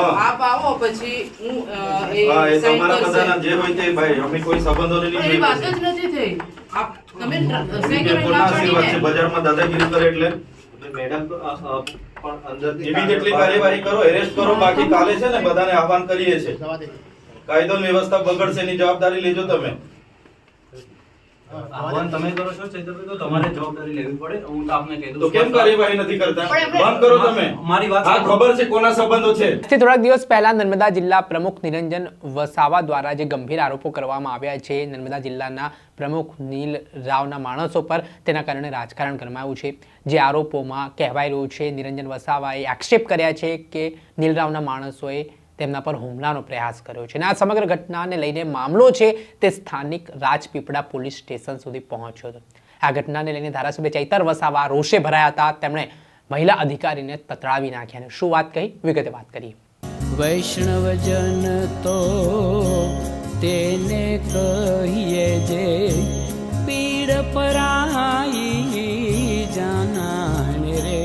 આપ આવો પછી હું એ તમારા બધાના જે હોય તે ભાઈ અમે કોઈ સંબંધોને નહીં એ વાત જ નથી થઈ આપ તમે સહી કે કરવા કોના આશીર્વાદ છે બજારમાં દાદાગીરી કરે એટલે મેડમ પણ અંદરથી એવી જેટલી કાર્યવાહી કરો એરેસ્ટ કરો બાકી કાલે છે ને બધાને આહવાન કરીએ છે કાયદો અને વ્યવસ્થા બગડશે એની જવાબદારી લેજો તમે આહવાન તમે કરો છો ચૈતરભાઈ તો તમારે જવાબદારી લેવી પડે હું તો આપને કહી દઉં તો કેમ કાર્યવાહી નથી કરતા બંધ કરો તમે મારી વાત આ ખબર છે કોના સંબંધો છે થોડાક દિવસ પહેલા નર્મદા જિલ્લા પ્રમુખ નિરંજન વસાવા દ્વારા જે ગંભીર આરોપો કરવામાં આવ્યા છે નર્મદા જિલ્લાના પ્રમુખ નીલ રાવના માણસો પર તેના કારણે રાજકારણ ગરમાયું છે જે આરોપોમાં કહેવાય રહ્યું છે નિરંજન વસાવાએ આક્ષેપ કર્યા છે કે નીલ રાવના માણસોએ તેમના પર હુમલાનો પ્રયાસ કર્યો છે અને આ સમગ્ર ઘટનાને લઈને મામલો છે તે સ્થાનિક રાજપીપળા પોલીસ સ્ટેશન સુધી પહોંચ્યો હતો આ ઘટનાને લઈને ધારાસભ્ય ચૈતર વસાવા રોષે ભરાયા હતા તેમણે મહિલા અધિકારીને તતડાવી નાખ્યા અને શું વાત કહી વિગતે વાત કરી વૈષ્ણવજન તો તેને કહીએ જે પીડ પરાઈ જાનાને રે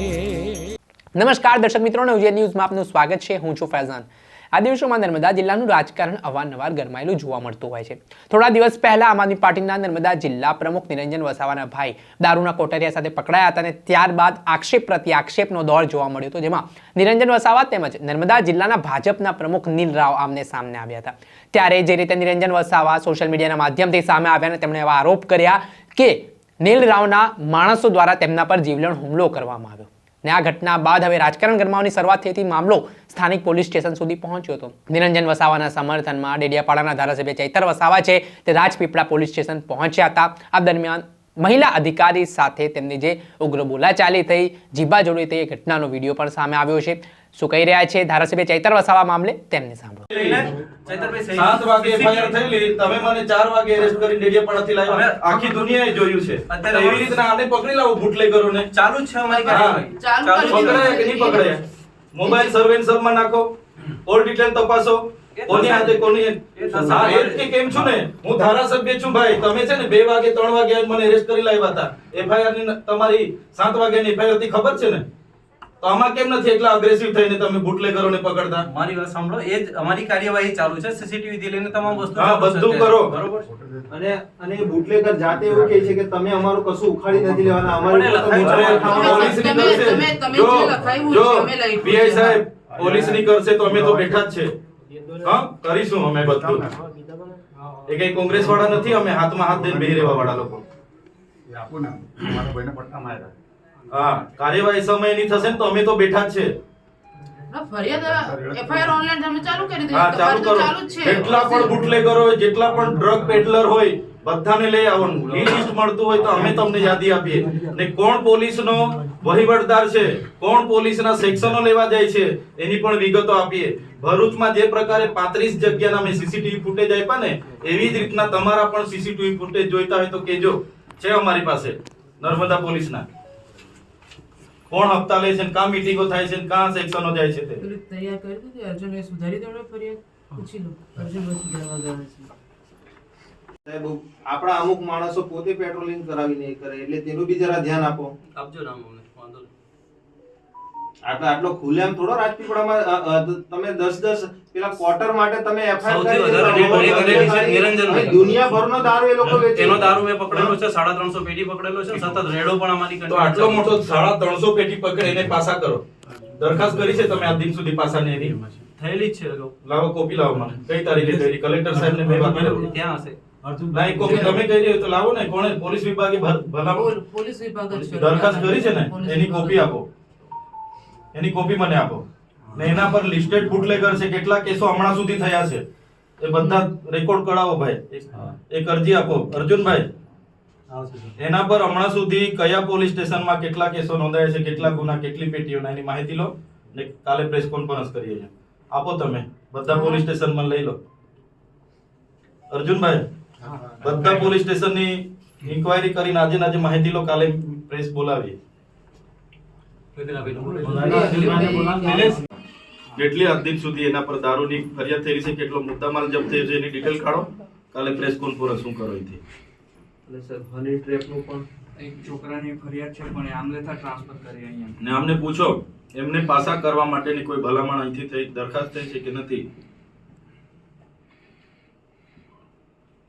નમસ્કાર દર્શક મિત્રો નવજીવન ન્યૂઝમાં આપનું સ્વાગત છે હું છું ફૈઝાન આ દિવસોમાં નર્મદા જિલ્લાનું રાજકારણ અવારનવાર ગરમાયેલું જોવા મળતું હોય છે થોડા દિવસ પહેલા આમ આદમી પાર્ટીના નર્મદા જિલ્લા પ્રમુખ નિરંજન વસાવાના ભાઈ દારૂના કોટરિયા સાથે પકડાયા હતા અને ત્યારબાદ આક્ષેપ પ્રતિ આક્ષેપનો દોર જોવા મળ્યો હતો જેમાં નિરંજન વસાવા તેમજ નર્મદા જિલ્લાના ભાજપના પ્રમુખ નીલ રાવ આમને સામને આવ્યા હતા ત્યારે જે રીતે નિરંજન વસાવા સોશિયલ મીડિયાના માધ્યમથી સામે આવ્યા અને તેમણે એવા આરોપ કર્યા કે નીલ રાવના માણસો દ્વારા તેમના પર જીવલેણ હુમલો કરવામાં આવ્યો ને આ ઘટના બાદ હવે રાજકારણ ગરમાવાની શરૂઆત થઈ હતી મામલો સ્થાનિક પોલીસ સ્ટેશન સુધી પહોંચ્યો હતો નિરંજન વસાવાના સમર્થનમાં ડેડિયાપાડાના ધારાસભ્ય ચૈતર વસાવા છે તે રાજપીપળા પોલીસ સ્ટેશન પહોંચ્યા હતા આ દરમિયાન મહિલા અધિકારી સાથે તેમની જે ઉગ્ર બોલાચાલી થઈ જીભા જોડી થઈ એ ઘટનાનો વિડીયો પણ સામે આવ્યો છે શું કહી રહ્યા છે ધારાસભ્ય ચૈતર વસાવા મામલે તેમને સાંભળો 7 વાગે એફઆઈઆર થયેલી તમે મને 4 વાગે એરેસ્ટ કરી ડેડિયાપાડાથી લાવ્યા આખી દુનિયાએ જોયું છે અત્યારે એવી રીતના આને પકડી લાવો બુટલેગરોને ચાલુ જ છે અમારી કાર્યવાહી ચાલુ પકડાયા કે નહીં પકડાયા મોબાઈલ સર્વેલન્સમાં નાખો ઓલ ડિટેલ તપાસો કોની હાથે કોની હા એ જ કે કેમ છું ને હું ધારાસભ્ય છું ભાઈ તમે છે ને 2 વાગે 3 વાગે મને એરેસ્ટ કરી લાવ્યા હતા એફઆઈઆર ની તમારી 7 વાગ્યાની એફઆઈઆર થી ખબર છે ને તો આમાં કેમ નથી એટલા અગ્રેસિવ થઈને તમે બુટલેગરોને પકડતા મારી વાત સાંભળો એ જ અમારી કાર્યવાહી ચાલુ છે સીસીટીવી થી લઈને તમામ વસ્તુ હા બધું કરો બરોબર અને બુટલેગર જાતે એવું કહે છે કે તમે અમારું કશું ઉખાડી નથી લેવાના અમારી પીઆઈ સાહેબ પોલીસની કરશે તો અમે તો બેઠા જ છે હા કરીશું અમે બધું એ કઈ કોંગ્રેસ વાળા નથી અમે હાથમાં હાથ દઈને બેહી રહેવા વાળા લોકો હા કાર્યવાહી સમયની થશે ને તો અમે તો બેઠા જ છે ફરિયાદ એફઆઈઆર ઓનલાઈન તમે ચાલુ કરી હા દીધી ચાલુ કરો ચાલુ જ છે જેટલા પણ બુટલેગર હોય જેટલા પણ ડ્રગ પેડલર હોય બધાને લઈ આવવાનું એ લિસ્ટ મળતું હોય તો અમે તમને યાદી આપીએ ને કોણ પોલીસનો વહીવટદાર છે કોણ પોલીસના સેક્શનો લેવા જાય છે એની પણ વિગતો આપીએ ભરૂચમાં જે પ્રકારે 35 જગ્યાના મેં સીસીટીવી ફૂટેજ આપ્યા ને એવી જ રીતના તમારા પણ સીસીટીવી ફૂટેજ જોઈતા હોય તો કેજો છે અમારી પાસે નર્મદા પોલીસના કોણ હપ્તા લે છે ને કા મીટિંગો થાય છે ને કા સેક્શનો જાય છે તે તૈયાર કરી દીધી અર્જુન એ સુધારી દેવડે ફરિયાદ પૂછી લો અર્જુન સુધારવા ગયો છે સાહેબ આપણા અમુક માણસો પોતે પેટ્રોલિંગ કરાવી નહીં કરે એટલે તેનું બી જરા ધ્યાન આપો આપજો નામ અમને વાંધો નહીં આટલો ખુલ્લેઆમ થોડો રાજપીપળામાં તમે 10 પેલા ક્વાર્ટર માટે તમે સૌથી વધારે રેડ કરેલી છે નિરંજનભાઈ દુનિયાભરનો દારૂ એ લોકો વેચે તેનો દારૂ મેં પકડેલો છે 350 પેટી પકડેલો છે સતત રેડો પણ અમારી તો આટલો મોટો 350 પેટી પકડે એને પાસા કરો દરખાસ્ત કરી છે તમે આ દિન સુધી પાસા ને એની થયેલી જ છે અગાઉ લાવો કોપી લાવો મને કઈ તારીખે થયેલી કલેક્ટર સાહેબને મેં વાત કરી ત્યાં હશે ના એક કોપી તમે કહી રહ્યો તો લાવો ને કોણે પોલીસ વિભાગે ભલાવો પોલીસ વિભાગ જ છે દરખાસ્ત કરી છે ને એની કોપી આપો એની કોપી મને આપો ને એના પર લિસ્ટેડ બુટલેગર છે કેટલા કેસો હમણાં સુધી થયા છે એ બધા રેકોર્ડ કરાવો ભાઈ એક અરજી આપો અર્જુનભાઈ એના પર હમણાં સુધી કયા પોલીસ સ્ટેશનમાં કેટલા કેસો નોંધાયા છે કેટલા ગુના કેટલી પેટીઓના એની માહિતી લો ને કાલે પ્રેસ કોન્ફરન્સ કરીએ છીએ આપો તમે બધા પોલીસ સ્ટેશનમાં લઈ લો અર્જુનભાઈ બધા પોલીસ સ્ટેશનની ઇન્ક્વાયરી કરીને આજે માહિતી લો કાલે પ્રેસ બોલાવીએ જેટલી હદ સુધી એના પર દારૂની ફરિયાદ થયેલી છે કેટલો મુદ્દામાલ જપ્ત થયો છે એની ડિટેલ કાઢો કાલે પ્રેસ કોન્ફરન્સ શું કરો એથી અને સર હની ટ્રેપ નું પણ એક છોકરાની ફરિયાદ છે પણ એ આમલેથા ટ્રાન્સફર કરી અહીંયા ને અમને પૂછો એમને પાસા કરવા માટેની કોઈ ભલામણ અહીંથી થઈ દરખાસ્ત થઈ છે કે નથી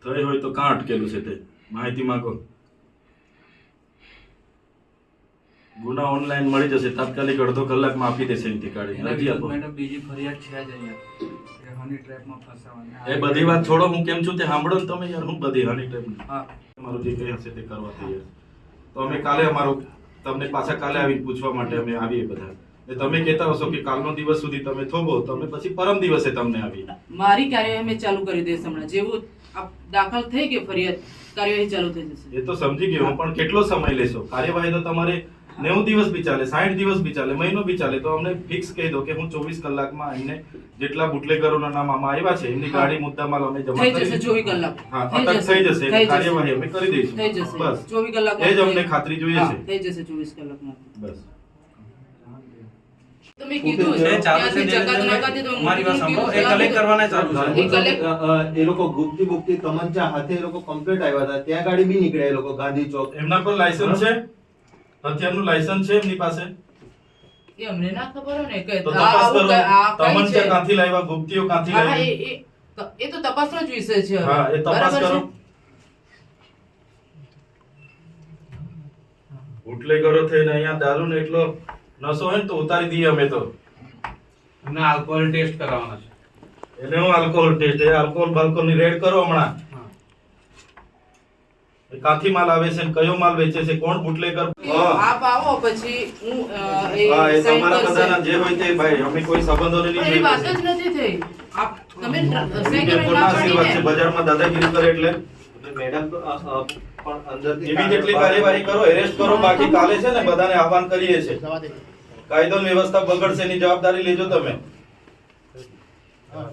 થઈ હોય તો કાં અટકેલું છે તે માહિતી માંગો. ગુના ઓનલાઈન મળી જશે, તાત્કાલિક અડધો કલાકમાં આપી દેશે અહીંથી કાઢી. અરજી આપો. મેડમ બીજી ફરિયાદ છે જ અહીંયા કે હની ટ્રેપમાં ફસાવાના. એ બધી વાત છોડો, હું કેમ છું તે સાંભળો ને તમે યાર. હું બધી હાની ટાઈપ હા તમારું જે કંઈ હશે તે કરવા તૈયાર. તો અમે કાલે અમારું તમને પાછા કાલે આવી પૂછવા માટે અમે આવીએ બધા. ને તમે કહેતા હશો કે કાલનો દિવસ સુધી તમે થોભો તો અમે પછી પરમ દિવસે તમને આવીએ. મારી કાર્યવાહી મેં ચાલુ કરી દઈશ હમણાં. જેવું દાખલ થઈ ગઈ ફરિયાદ, કાર્યવાહી ચાલુ થઈ જશે. એ તો સમજી ગયો હું, પણ કેટલો સમય લેશો? કાર્યવાહી તો તમારે 90 દિવસ બી ચાલે, 60 દિવસ બી ચાલે, મહિનો બી ચાલે. તો અમને ફિક્સ કહી દો કે હું 24 કલાકમાં એમને જેટલા બુટલેગરોના નામ આમાં આવ્યા છે એમની ગાડી મુદ્દામાલ અમે જમા થઈ કરી જશે 24 કલાક. હા, અટક થઈ જશે. થઈ કાર્યવાહી અમે કરી દઈશું. થઈ જશે બસ 24 કલાક. એ જ અમને ખાતરી જોઈએ છે. થઈ જશે 24 કલાકમાં. બસ તમે કીધું છે ચાલુ છે ત્યાંથી ચકાત નાકાથી તો અમારી વાત સાંભળો, એ કલેક્ટ કરવાના ચાલુ છે. એ લોકો ગુપ્તી ગુપ્તી તમંચા હાથે એ લોકો કમ્પ્લીટ આવ્યા હતા, ત્યાં ગાડી બી નીકળ્યા એ લોકો ગાંધી ચોક. એમના પર લાયસન્સ છે, હથિયારનું લાયસન્સ છે એમની પાસે. એ અમને ના ખબર હોય ને કે તો આ તપાસ આવું કરો. આ કઈ તમંચા છે. ક્યાંથી લાવ્યા, ગુપ્તીઓ ક્યાંથી હા, લાવી? એ તો તપાસનો જ વિષય છે. હા, એ તપાસ બરાબર કરો. છે. બુટલેગરો થઈને અહીંયા દારૂ ને એટલો નશો હોય ને તો ઉતારી દઈએ અમે તો. એમને આલ્કોહોલ ટેસ્ટ કરાવવાનો છે. એને હું આલ્કોહોલ ટેસ્ટ, એ આલ્કોહોલ બાલ્કોહોલ ની રેડ કરો હમણાં. એ કાંથી માલ આવે છે ને કયો માલ વેચે છે, કોણ બુટલેગર? આપ આવો પછી હું હા, એ sign તમારા કરશે. બધાના જે હોય તે ભાઈ, અમે કોઈ સંબંધોને પણ નહીં એ વાત જ જોઈ. નથી થઈ. આપ તમે એ સહી કરીને કોના ના આશીર્વાદ છે? પાડીને. બજારમાં દાદાગીરી કરે એટલે મેડમ તો પણ અંદરથી એવી જેટલી કાર્યવાહી કરો, એરેસ્ટ કરો. બાકી કાલે છે ને બધાને આહવાન કરીએ છે. કાયદો અને વ્યવસ્થા બગડશે એની જવાબદારી લેજો તમે.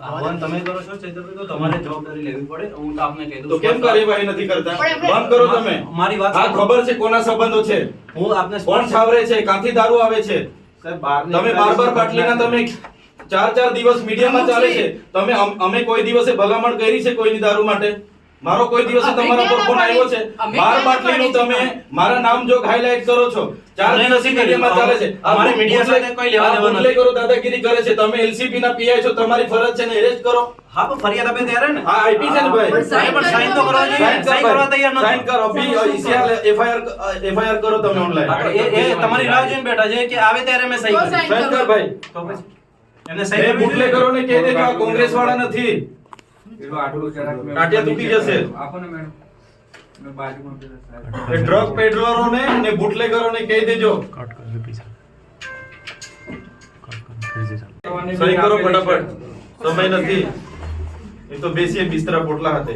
આહવાન તમે કરો છો ચૈતરભાઈ, તો તમારે જવાબદારી લેવી પડે. હું તો આપને કહી દઉં તો કેમ કાર્યવાહી નથી કરતા? પણ એમને- બંધ કરો તમે. મારી વાત આ ખબર છે કોના સંબંધો છે, હું આપને કોણ છાવરે છે, ક્યાંથી દારૂ આવે છે. સાહેબ બહાર તમે બાર બાટલીના તમે 4 દિવસ મીડિયામાં ચાલે છે. તમે અમે કોઈ દિવસે ભલામણ કરી છે કોઈની દારૂ માટે? મારો કોઈ દિવસે અમે તમારા પર ક્યાં ફોન ના આવ્યો છે? પાડી? અમે 12 ક્યાં ના બાટલીનું પાડી તમે છે? મારા નામ જોગ હાઇલાઇટ કરો છો. 4 અમે દિવસ નથી મીડિયામાં કર્યું. ચાલે છે. અમારે મીડિયા સાથે કોઈ લેવા દેવા નથી. બુટલેગરો દાદાગીરી કરે છે. તમે એલસીબી ના પીઆઈ છો, તમારી ફરજ છે ને એરેસ્ટ કરો. હા, પણ ફરિયાદ આપે ત્યારે ને. હા, આઈપી છે ને ભાઈ. પણ સાઈન પણ સાઈન તો કરવા જોઈએ. સાઈન સાઈન કરવા તૈયાર નથી. સાઈન કરો. એફઆઈઆર કરો તમે ઓનલાઈન. હા, તો એ તમારી રાહ જોઈને બેઠા છે કે આવે ત્યારે મેં સહી તો કરી. સાઈન સાઈન કર ભાઈ. તો પછી એમને સહી એ કરવી જોઈએ. બુટલેગરોને કહી દેજો આ કોંગ્રેસ વાળા નથી. એટલું આટલું જરાક મેં ટાટિયા તૂટી જશે. આપો ને મેડમ. મેં બાજુમાં પેલા સાહેબ. એ ડ્રગ પેડલરોને ને બુટલેગરોને કહી દેજો. સહી કરો ફટાફટ, સમય નથી. એ તો બેસીએ બિસ્તરા પોટલા હાથે.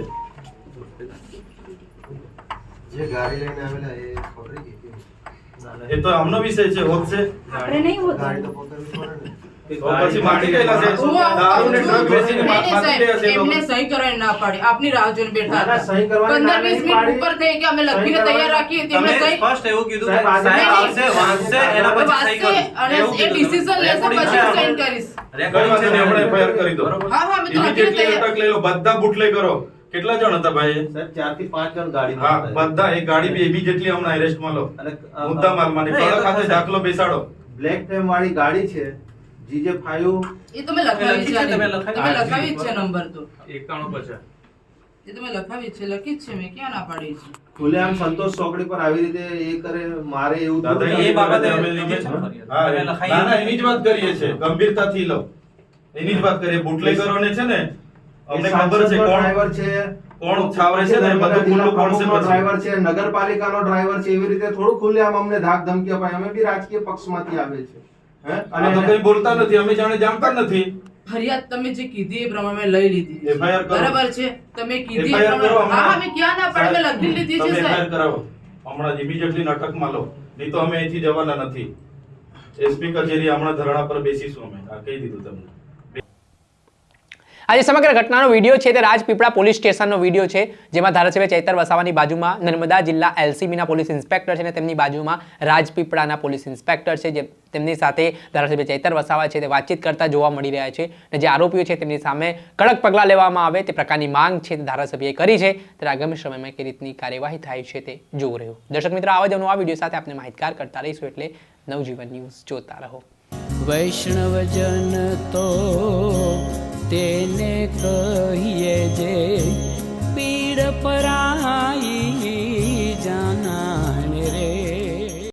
જે ગાડી લઈને આવેલા એ પકડી ગઈ. એ તો આમનો વિષય છે, હોત છે. આપણે નહીં હોતું. ગાડી તો પકડવી પડે ને. તો પછી માટી ગયેલા છે. હું આવું દારૂ ને કહું ડ્રગ છું. વેચીને નહીં, નહીં, માટી ગયા છે એ સાહેબ, લોકો. એમને સહી કરવાની ના પાડી. આપની રાહ જોઈને બેઠા ના, ના, હતા. સહી કરવાની ના 15-20 નહીં મિનિટ પાડી. ઉપર થઈ કે અમે લખીને સહી તૈયાર કરવાની- રાખીએ તમે તેમને સહી સ્પષ્ટ એવું કીધું કે સાહેબ, સાહેબ આજે- આવશે, વાંચશે, એના પછી સહી વાંચશે કરશે. અને એવું એ કીધું ડિસિઝન તમે. લેશે રેકોર્ડિંગ પછી છે. હું સાઈન કરીશ. કઈ વાંધો નહીં, હમણાં FIR કરી દો. હા, હા, અમે તો લખીને Immediately તૈયાર. અટક લઈ લો. બધા બુટલેગરો. કેટલા જણ હતા ભાઈ? સાહેબ 4 થી 5 જણ ગાડીમાં હા, હતા. બધા. એક ગાડી બી immediately હમણાં arrestમાં લો. અને મુદ્દા માલમાં ને કડક હાથે દાખલો બેસાડો. બ્લેક ફ્રેમ વાળી ગાડી છે GJ5 એ તમે લખાવી લખી છે છે, તમે તમે લખાવી. લખાવી જ છે નંબર તો 9150. એ તમે લખાવી જ છે, લખી જ છે. મેં ક્યાં ના પાડી છે? ખુલ્લેઆમ સંતોષ ચોકડી પર આવી રીતે એ કરે મારે એવું દાદા, થોડું એ બાબતે અમે તમે લીધી છે છે. ફરિયાદ. હા, તમે લખાઈ ના, ના, એની જ વાત કરીએ છીએ. ગંભીરતાથી લો. એની જ વાત કરીએ. બુટલેગરોને છે ને અમને ખબર છે કોણ ડ્રાઈવર છે, કોણ છાવરે છે ને બધું ખુલ્લું કોણ છે પછી. ડ્રાઈવર છે, નગરપાલિકાનો ડ્રાઈવર છે, એવી રીતે થોડું ખુલ્લેઆમ અમને ધાક ધમકી અપાય. અમે બી રાજકીય પક્ષમાંથી આવે છે. હે? આ તો કઈ બોલતા નથી, અમે જાણે જાણતા જ નથી. ફરિયાદ તમે જે કીધી એ પ્રમાણે મેં લઈ લીધી. FIR કરો. બરાબર છે, તમે કીધી એ FIR કરો પ્રમાણે. હા, હમણાં. મેં ક્યાં ના પાડી? મેં લખી લીધી છે તમે સાહેબ. FIR કરાવો હમણાં જ immediately નાટકમાં લો. નહીં તો અમે અહીંથી જવાના નથી. એસપી કચેરી હમણાં ધરણા પર બેસીશું અમે. આ કહી દીધું તમને. આજે સમગ્ર ઘટનાનો વિડીયો છે તે રાજપીપળા પોલીસ સ્ટેશનનો વિડીયો છે, જેમાં ધારાસભ્ય ચૈતર વસાવાની બાજુમાં નર્મદા જિલ્લા એલસીબીના પોલીસ ઇન્સ્પેક્ટર છે અને તેમની બાજુમાં રાજપીપળાના પોલીસ ઇન્સ્પેક્ટર છે, જે તેમની સાથે ધારાસભ્ય ચૈતર વસાવા છે તે વાતચીત કરતા જોવા મળી રહ્યા છે. અને જે આરોપીઓ છે તેમની સામે કડક પગલાં લેવામાં આવે તે પ્રકારની માંગ છે તે ધારાસભ્યએ કરી છે. ત્યારે આગામી સમયમાં કઈ રીતની કાર્યવાહી થાય છે તે જોવું રહ્યું. દર્શક મિત્રો, આવા જ નવા વિડીયો સાથે આપણે માહિતગાર કરતા રહીશું, એટલે નવજીવન ન્યૂઝ જોતા રહો. વૈષ્ણવજન તો તેને કહીએ જે પીડ પરાઈ.